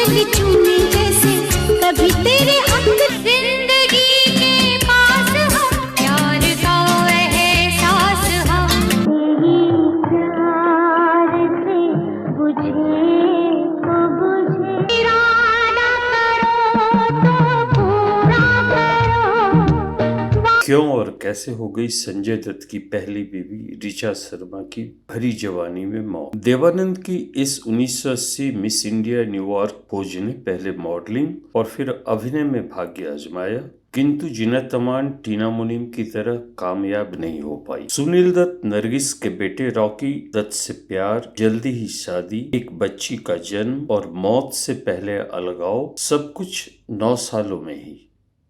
चल चूने जैसे कभी तेरे हक जिंदगी के पास हम प्यार का एहसास हम प्यार से बुझे तो बुझे इरादा करो तो पूरा करो। क्यों और कैसे हो गई संजय दत्त की पहली बीवी ऋचा शर्मा की भरी जवानी में मौत। देवानंद की इस 1980 मिस इंडिया न्यूयॉर्क खोज ने पहले मॉडलिंग और फिर अभिनय में भाग्य आजमाया, किंतु जीनत अमान टीना मुनीम की तरह कामयाब नहीं हो पाई। सुनील दत्त नरगिस के बेटे रॉकी दत्त से प्यार, जल्दी ही शादी, एक बच्ची का जन्म और मौत से पहले अलगाव, सब कुछ 9 सालों में ही।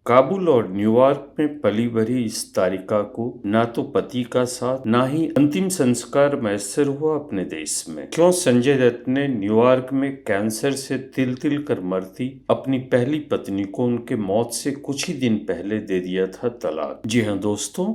काबुल और न्यूयॉर्क में पली भरी इस तारिका को ना तो पति का साथ, ना ही अंतिम संस्कार मैसर हुआ अपने देश में। क्यों संजय दत्त ने न्यूयॉर्क में कैंसर से तिल तिल कर मरती अपनी पहली पत्नी को उनके मौत से कुछ ही दिन पहले दे दिया था तलाक। जी हाँ दोस्तों,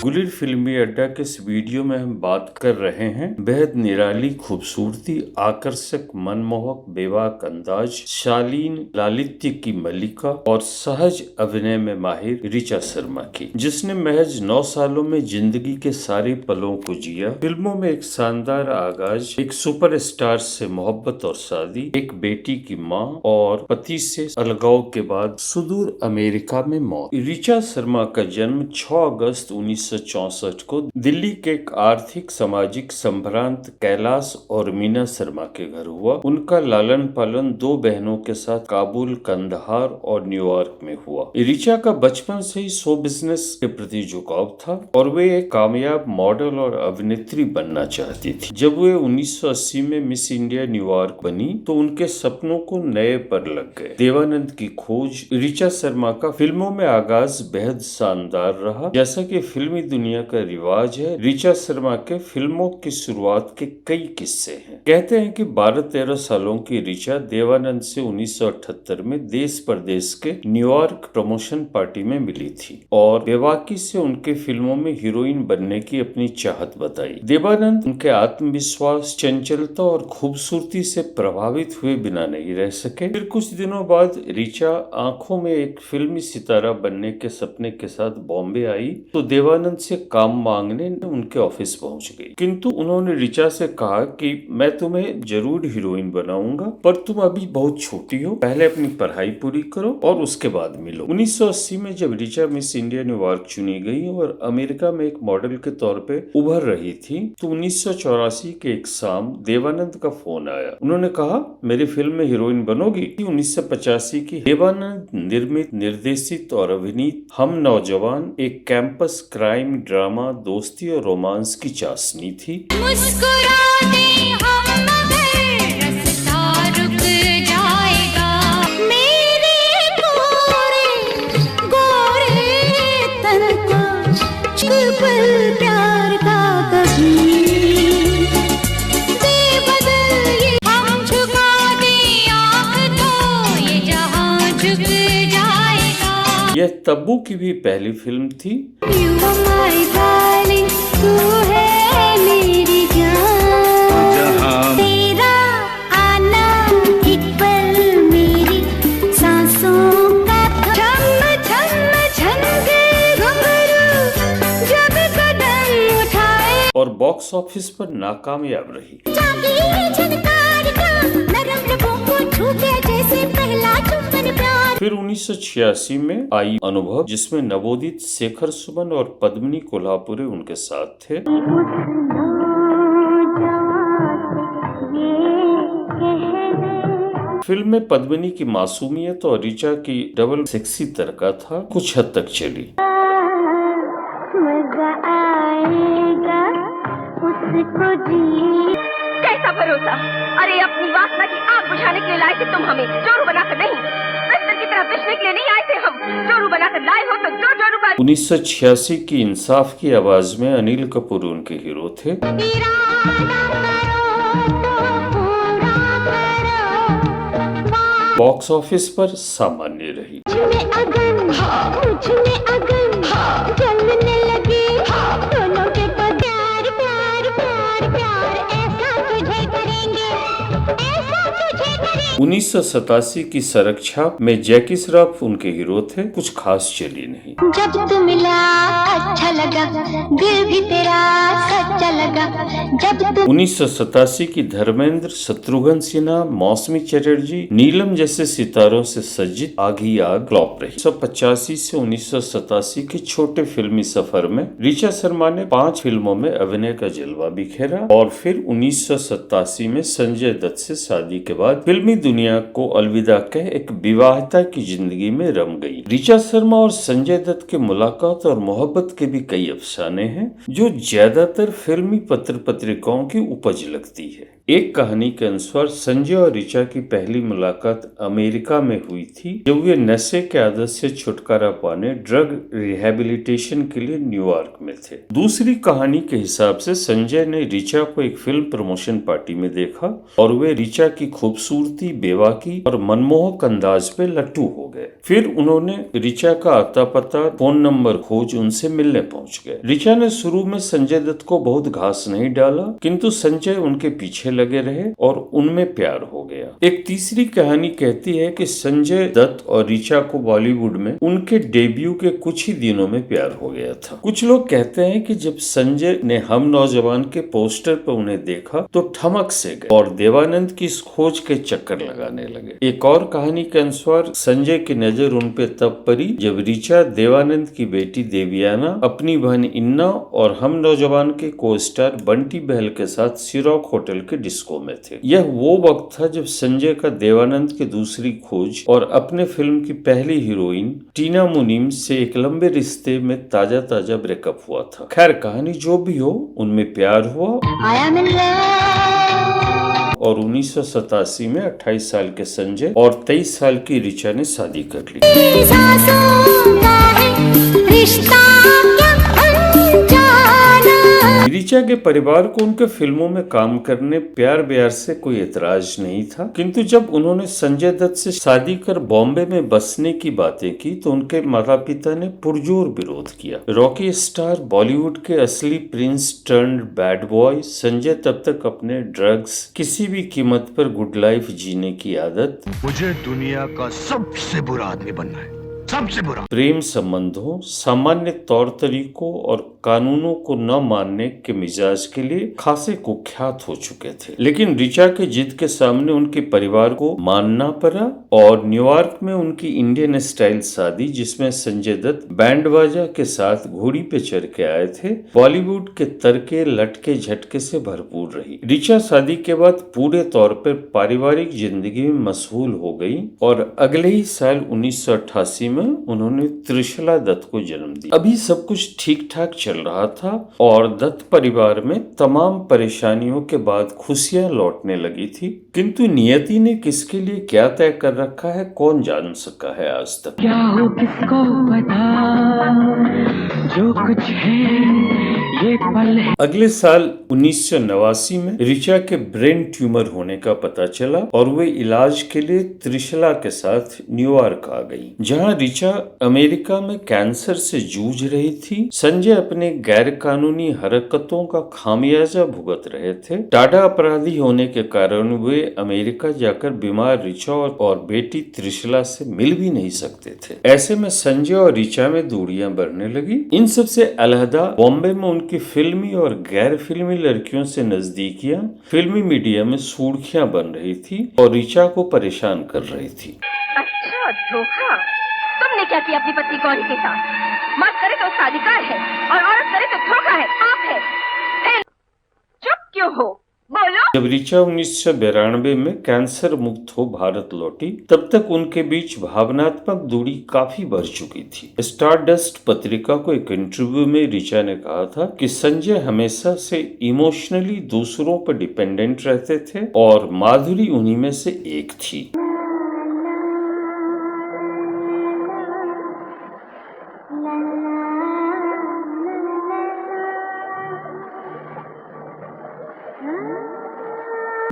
गुलिर फिल्मी अड्डा के इस वीडियो में हम बात कर रहे हैं बेहद निराली खूबसूरती, आकर्षक, मनमोहक, बेबाक अंदाज, शालीन लालित्य की मल्लिका और सहज अभिनय में माहिर ऋचा शर्मा की, जिसने महज 9 सालों में जिंदगी के सारे पलों को जिया। फिल्मों में एक शानदार आगाज, एक सुपरस्टार से मोहब्बत और शादी, एक बेटी की माँ और पति से अलगाव के बाद सुदूर अमेरिका में मौत। ऋचा शर्मा का जन्म 6 अगस्त 1964 को दिल्ली के एक आर्थिक सामाजिक संभ्रांत कैलाश और मीना शर्मा के घर हुआ। उनका लालन पालन 2 बहनों के साथ काबुल, कंदहार और न्यूयॉर्क में हुआ। ऋचा का बचपन से ही शो बिजनेस के प्रति झुकाव था और वे एक कामयाब मॉडल और अभिनेत्री बनना चाहती थी। जब वे 1980 में मिस इंडिया न्यूयॉर्क बनी तो उनके सपनों को नए पर लग गए। देवानंद की खोज। ऋचा शर्मा का फिल्मों में आगाज बेहद शानदार रहा। जैसा कि फिल्मी दुनिया का रिवाज है, ऋचा शर्मा के फिल्मों की शुरुआत के कई किस्से हैं। कहते हैं कि 12-13 सालों की ऋचा देवानंद से 1978 में देश परदेश के न्यूयॉर्क प्रमोशन पार्टी में मिली थी और बेबाकी से उनके फिल्मों में हीरोइन बनने की अपनी चाहत बताई। देवानंद उनके आत्मविश्वास, चंचलता और खूबसूरती से प्रभावित हुए बिना नहीं रह सके। फिर कुछ दिनों बाद ऋचा आंखों में एक फिल्मी सितारा बनने के सपने के साथ बॉम्बे आई तो देवानंद से काम मांगने उनके ऑफिस पहुंच गई, किंतु उन्होंने ऋचा से कहा कि मैं तुम्हें जरूर हीरोइन बनाऊंगा, पर तुम अभी बहुत छोटी हो, पहले अपनी पढ़ाई पूरी करो और उसके बाद मिलो। 1980 में जब ऋचा मिस इंडिया न्यूयॉर्क चुनी गई और अमेरिका में एक मॉडल के तौर पे उभर रही थी तो 1984 के एक शाम देवानंद का फोन आया। उन्होंने कहा, मेरी फिल्म में हीरोइन बनोगी? 1985 की देवानंद निर्मित, निर्देशित और अभिनीत हम नौजवान एक कैंपस क्राइम ड्रामा, दोस्ती और रोमांस की चाशनी थी। मुस्कुराते हम मगर रास्ता रुक जाएगा, मेरे गोरे गोरे तन को पल प्यार का कभी बेबदल ये हम झुका दे आँख तो ये जहां झुक जाएगा। यह तब्बू की भी पहली फिल्म थी। You are my darling, तू है मेरी जान, तेरा आना एक पल मेरी सांसों का झम झम झमके घुंघरू जब कदम उठाए और बॉक्स ऑफिस पर नाकामयाब रही। जागी झनकार का नरम लबों को छू के जैसे पहला चुंबन प्यार। फिर 1986 में आई अनुभव, जिसमें नवोदित शेखर सुमन और पद्मिनी कोल्हापुरे उनके साथ थे। फिल्म में पद्मिनी की मासूमियत और ऋचा की डबल सेक्सी तड़का था, कुछ हद तक चली। मजा आएगा उसको जी। कैसा भरोसा? अरे अपनी वासना की आग बुझाने के लिए लाए थे तुम हमें, जोरू बनाकर नहीं। की तरह बेचने के लिए नहीं आए थे हम, जोरू बनाकर लाए हो तो जो जोरू बना। 1986 की इंसाफ की आवाज में अनिल कपूर उनके हीरो थे। बॉक्स ऑफिस पर सामान्य रही। 1987 की सड़क छाप में जैकी श्रॉफ उनके हीरो थे, कुछ खास चली नहीं। जब तू मिला अच्छा लगा, दिल भी तेरा सच्चा लगा। जब तू 1987 की धर्मेंद्र, शत्रुघ्न सिन्हा, मौसमी चटर्जी, नीलम जैसे सितारों से सज्जित आग ही आग फ्लॉप रही। 1985 से 1987 के छोटे फिल्मी सफर में ऋचा शर्मा ने 5 फिल्मों में अभिनय का जलवा बिखेरा और फिर 1987 में संजय दत्त से शादी के बाद फिल्मी दुनिया को अलविदा कह एक विवाहिता की जिंदगी में रम गई। ऋचा शर्मा और संजय दत्त के मुलाकात और मोहब्बत के भी कई अफसाने हैं जो ज्यादातर फिल्मी पत्र पत्रिकाओं की उपज लगती है। एक कहानी के अनुसार संजय और ऋचा की पहली मुलाकात अमेरिका में हुई थी जब वे नशे के आदत से छुटकारा पाने ड्रग रिहेबिलिटेशन के लिए न्यूयॉर्क में थे। दूसरी कहानी के हिसाब से संजय ने ऋचा को एक फिल्म प्रमोशन पार्टी में देखा और वे ऋचा की खूबसूरती, बेबाकी और मनमोहक अंदाज पे लट्टू हो गए। फिर उन्होंने ऋचा का आता पता, फोन नंबर खोज उनसे मिलने पहुंच गए। ऋचा ने शुरू में संजय दत्त को बहुत घास नहीं डाला, किंतु संजय उनके पीछे लगे रहे और उनमें प्यार हो गया। एक तीसरी कहानी कहती है कि संजय दत्त और ऋचा को बॉलीवुड में उनके डेब्यू के कुछ ही दिनों में प्यार हो गया था। कुछ लोग कहते हैं कि जब संजय ने हम नौजवान के पोस्टर पर उन्हें देखा तो ठमक से गए और देवानंद की इस खोज के चक्कर लगाने लगे। एक और कहानी के अनुसार संजय की नजर उन पे तब पड़ी जब ऋचा देवानंद की बेटी देवयाना, अपनी बहन इन्ना और हम नौजवान के को स्टार बंटी बहल के साथ सिरॉक होटल के डिस्को में थे। यह वो वक्त था जब संजय का देवानंद की दूसरी खोज और अपने फिल्म की पहली हीरोइन टीना मुनीम से एक लंबे रिश्ते में ताजा ताजा ब्रेकअप हुआ था। खैर कहानी जो भी हो, उनमें प्यार हुआ आया मिल और 1987 में 28 साल के संजय और 23 साल की ऋचा ने शादी कर ली। सांसों का है रिश्ता क्या अनजाना। ऋचा के परिवार को उनके फिल्मों में काम करने, प्यार ब्यार से कोई एतराज नहीं था, किंतु जब उन्होंने संजय दत्त से शादी कर बॉम्बे में बसने की बातें की तो उनके माता पिता ने पुरजोर विरोध किया। रॉकी स्टार, बॉलीवुड के असली Prince turned bad boy Sanjay तब तक अपने ड्रग्स, किसी भी कीमत पर गुड लाइफ जीने की आदत, मुझे दुनिया का सबसे बुरा आदमी बनना है, सबसे बुरा। प्रेम संबंधों, सामान्य तौर तरीकों और कानूनों को न मानने के मिजाज के लिए खासे कुख्यात हो चुके थे। लेकिन ऋचा के जिद के सामने उनके परिवार को मानना पड़ा और न्यूयॉर्क में उनकी इंडियन स्टाइल शादी, जिसमें संजय दत्त बैंड बाजा के साथ घोड़ी पे चढ़ के आए थे, बॉलीवुड के तरके लटके झटके से भरपूर रही। ऋचा शादी के बाद पूरे तौर पर पारिवारिक जिंदगी में मशगूल हो गई और अगले ही साल 1988 में उन्होंने त्रिशला दत्त को जन्म दिया। अभी सब कुछ ठीक ठाक चल रहा था और दत्त परिवार में तमाम परेशानियों के बाद खुशियां लौटने लगी थी, किंतु नियति ने किसके लिए क्या तय कर रखा है कौन जान सका है आज तक। क्या हो किसको पता, जो कुछ है ये पल है। अगले साल 1989 में ऋचा के ब्रेन ट्यूमर होने का पता चला और वे इलाज के लिए त्रिशला के साथ न्यूयॉर्क आ गई, जहां ऋचा अमेरिका में कैंसर से जूझ रही थी। संजय अपने गैर कानूनी हरकतों का खामियाजा भुगत रहे थे। टाटा अपराधी होने के कारण वे अमेरिका जाकर बीमार ऋचा और बेटी त्रिशला से मिल भी नहीं सकते थे। ऐसे में संजय और ऋचा में दूरियां बढ़ने लगी। इन सब से अलहदा बॉम्बे में उनकी फिल्मी और गैर फिल्मी लड़कियों से नजदीकियां फिल्मी मीडिया में सुर्खियां बन रही थी और ऋचा को परेशान कर रही थी। अच्छा धोखा, तुमने क्या किया अपनी पत्नी गौरी के साथ? मर्द करे तो उसका अधिकार है और औरत करे तो धोखा है, पाप है। फिर चुप क्यों हो? बोलो। जब ऋचा 1992 में कैंसर मुक्त हो भारत लौटी, तब तक उनके बीच भावनात्मक दूरी काफी बढ़ चुकी थी। स्टारडस्ट पत्रिका को एक इंटरव्यू में ऋचा ने कहा था कि संजय हमेशा से इमोशनली दूसरों पर डिपेंडेंट रहते थे और माधुरी उन्हीं में से एक थी।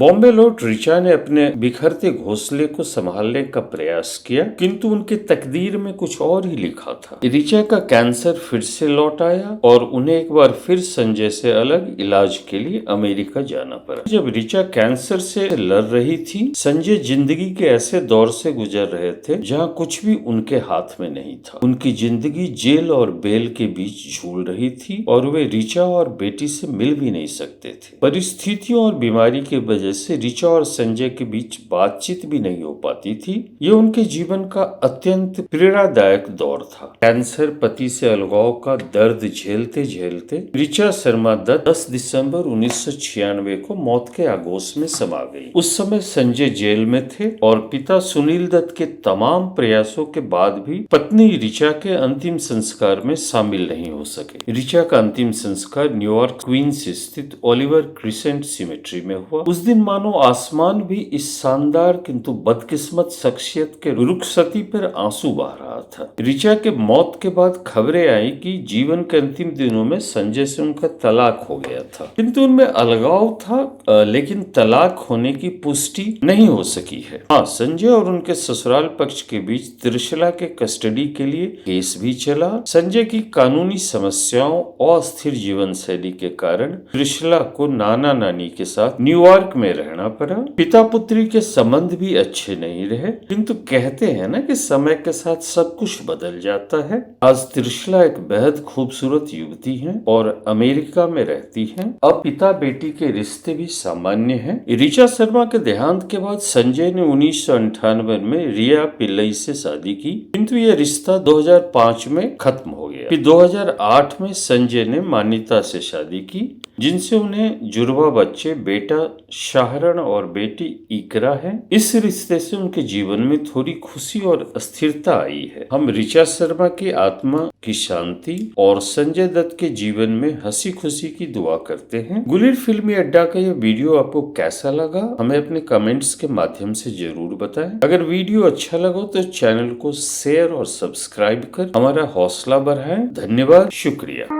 बॉम्बे लौट ऋचा ने अपने बिखरते घोंसले को संभालने का प्रयास किया, किंतु उनके तकदीर में कुछ और ही लिखा था। ऋचा का कैंसर फिर से लौट आया और उन्हें एक बार फिर संजय से अलग इलाज के लिए अमेरिका जाना पड़ा। जब ऋचा कैंसर से लड़ रही थी, संजय जिंदगी के ऐसे दौर से गुजर रहे थे जहाँ कुछ भी उनके हाथ में नहीं था। उनकी जिंदगी जेल और बेल के बीच झूल रही थी और वे ऋचा और बेटी से मिल भी नहीं सकते थे। परिस्थितियों और बीमारी की वजह से ऋचा और संजय के बीच बातचीत भी नहीं हो पाती थी। ये उनके जीवन का अत्यंत पीड़ादायक दौर था। कैंसर, पति से अलगाव का दर्द झेलते झेलते ऋचा शर्मा दत्त 10 दिसंबर 1996 को मौत के आगोश में समा गई। उस समय संजय जेल में थे और पिता सुनील दत्त के तमाम प्रयासों के बाद भी पत्नी ऋचा के अंतिम संस्कार में शामिल नहीं हो सके। ऋचा का अंतिम संस्कार न्यूयॉर्क क्वींस स्थित ओलिवर क्रिसेंट सिमेट्री में हुआ। उस दिन मानो आसमान भी इस शानदार किंतु बदकिस्मत शख्सियत के रुखसती पर आंसू बहा रहा था। ऋचा के मौत के बाद खबरें आई कि जीवन के अंतिम दिनों में संजय से उनका तलाक हो गया था, किंतु उनमें अलगाव था, लेकिन तलाक होने की पुष्टि नहीं हो सकी है। हाँ, संजय और उनके ससुराल पक्ष के बीच त्रिशला के कस्टडी के लिए केस भी चला। संजय की कानूनी समस्याओं और अस्थिर जीवन शैली के कारण त्रिशला को नाना नानी के साथ न्यूयॉर्क में रहना पड़ा। पिता पुत्री के संबंध भी अच्छे नहीं रहे, किंतु कहते हैं ना कि समय के साथ सब कुछ बदल जाता है। आज त्रिशला एक बेहद खूबसूरत युवती है और अमेरिका में रहती है। अब पिता बेटी के रिश्ते भी सामान्य हैं। ऋचा शर्मा के देहांत के बाद संजय ने 1998 में रिया पिल्लई से शादी की, किंतु यह रिश्ता 2005 में खत्म हो गया। फिर 2008 में संजय ने मान्यता से शादी की, जिनसे उन्हें जुड़वा बच्चे बेटा शाहरण और बेटी इकरा है। इस रिश्ते से उनके जीवन में थोड़ी खुशी और स्थिरता आई है। हम ऋचा शर्मा की आत्मा की शांति और संजय दत्त के जीवन में हंसी खुशी की दुआ करते हैं। गुलिर फिल्मी अड्डा का यह वीडियो आपको कैसा लगा, हमें अपने कमेंट्स के माध्यम से जरूर बताएं। अगर वीडियो अच्छा लगा तो चैनल को शेयर और सब्सक्राइब कर हमारा हौसला बढ़ाएं। धन्यवाद, शुक्रिया।